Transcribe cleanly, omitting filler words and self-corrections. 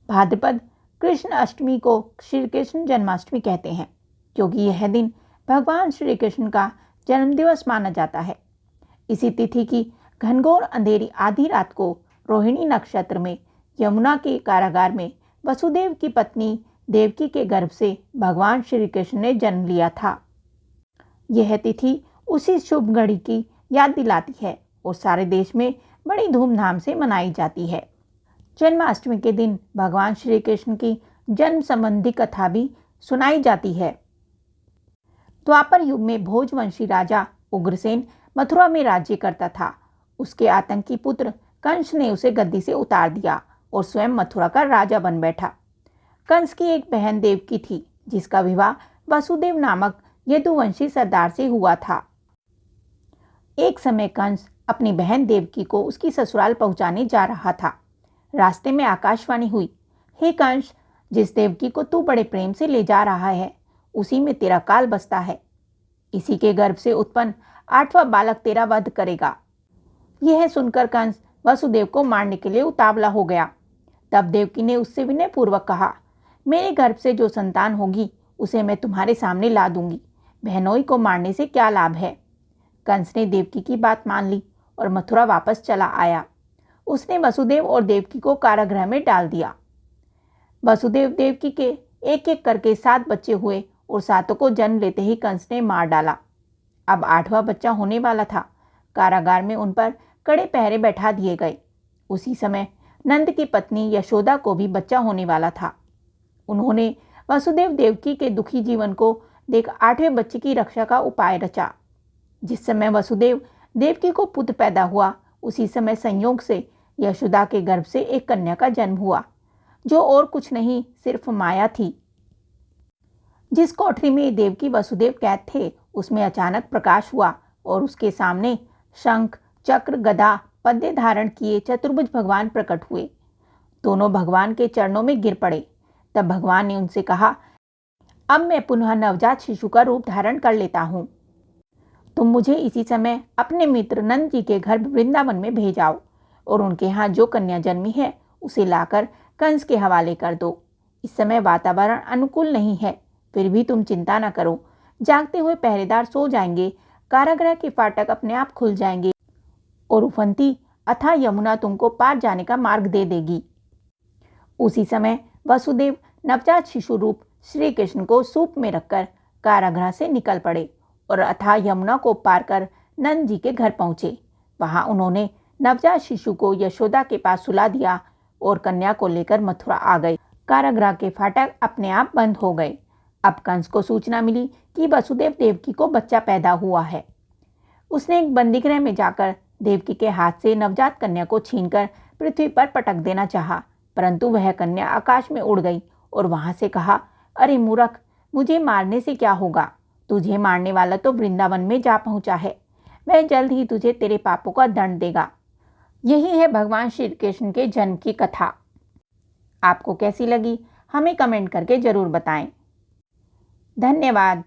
भाद्रपद कृष्ण अष्टमी को श्री कृष्ण जन्माष्टमी कहते हैं, क्योंकि यह दिन भगवान श्री कृष्ण का जन्मदिवस माना जाता है। इसी तिथि की घनघोर अंधेरी आधी रात को रोहिणी नक्षत्र में यमुना के कारागार में वसुदेव की पत्नी देवकी के गर्भ से भगवान श्री कृष्ण ने जन्म लिया था। यह तिथि उसी शुभ घड़ी की याद दिलाती है और सारे देश में बड़ी धूमधाम से मनाई जाती है। जन्माष्टमी के दिन भगवान श्री कृष्ण की जन्म संबंधी कथा भी सुनाई जाती है। द्वापर युग में भोजवंशी राजा उग्रसेन मथुरा में राज्य करता था। उसके आतंकी पुत्र कंस ने उसे गद्दी से उतार दिया और स्वयं मथुरा का राजा बन बैठा। कंस की एक बहन देवकी थी, जिसका विवाह वसुदेव नामक यदुवंशी सरदार से हुआ था। एक समय कंस अपनी बहन देवकी को उसकी ससुराल पहुंचाने जा रहा था। रास्ते में आकाशवाणी हुई, हे कंस, जिस देवकी को तू बड़े प्रेम से ले जा रहा है, उसी में तेरा काल बसता है। इसी के गर्भ से उत्पन्न 8वां बालक तेरा वध करेगा। यह सुनकर कंस वसुदेव को मारने के लिए उतावला हो गया। तब देवकी ने उससे विनय पूर्वक कहा, मेरे गर्भ से जो संतान होगी उसे मैं तुम्हारे सामने ला दूंगी। बहनोई को मारने से क्या लाभ है। कंस ने देवकी की बात मान ली और मथुरा वापस चला आया। उसने वसुदेव और देवकी को कारागृह में डाल दिया। वसुदेव देवकी के एक एक करके 7 बच्चे हुए और 7 को जन्म लेते ही कंस ने मार डाला। अब 8वां बच्चा होने वाला था। कारागार में उन पर कड़े पहरे बैठा दिए गए। उसी समय नंद की पत्नी यशोदा को भी बच्चा होने वाला था। उन्होंने वसुदेव देवकी के दुखी जीवन को देख 8वें बच्चे की रक्षा का उपाय रचा। जिस समय वसुदेव देवकी को पुत्र पैदा हुआ, उसी समय संयोग से यशोदा के गर्भ से एक कन्या का जन्म हुआ, जो और कुछ नहीं सिर्फ माया थी। जिस कोठरी में देवकी वसुदेव कैद थे, उसमें अचानक प्रकाश हुआ और उसके सामने शंख, चक्र, गदा, पद्य धारण किए चतुर्भुज भगवान प्रकट हुए। दोनों भगवान के चरणों में गिर पड़े। तब भगवान ने उनसे कहा, अब मैं पुनः नवजात शिशु का रूप धारण कर लेता हूँ। तुम मुझे इसी समय अपने मित्र नंद जी के घर वृंदावन में भेजाओ और उनके यहाँ जो कन्या जन्मी है उसे लाकर कंस के हवाले कर दो। इस समय वातावरण अनुकूल नहीं है, फिर भी तुम चिंता न करो। जागते हुए पहरेदार सो जाएंगे, कारागृह के फाटक अपने आप खुल जाएंगे और उफनती अथाह यमुना तुमको पार जाने का मार्ग दे देगी। उसी समय वसुदेव नवजात शिशु रूप श्री कृष्ण को सूप में रखकर कारागृह से निकल पड़े और अथाह यमुना को पार कर नंद जी के घर पहुंचे। वहां उन्होंने नवजात शिशु को यशोदा के पास सुला दिया और कन्या को लेकर मथुरा आ गए। कारागृह के फाटक अपने आप बंद हो गए। अब कंस को सूचना मिली कि वसुदेव देवकी को बच्चा पैदा हुआ है। उसने एक बंदीगृह में जाकर देवकी के हाथ से नवजात कन्या को छीनकर पृथ्वी पर पटक देना चाहा, परंतु वह कन्या आकाश में उड़ गई और वहां से कहा, अरे मूर्ख, मुझे मारने से क्या होगा। तुझे मारने वाला तो वृंदावन में जा पहुंचा है। वह जल्द ही तुझे तेरे पापों का दंड देगा। यही है भगवान श्री कृष्ण के जन्म की कथा। आपको कैसी लगी हमें कमेंट करके जरूर बताएं। धन्यवाद।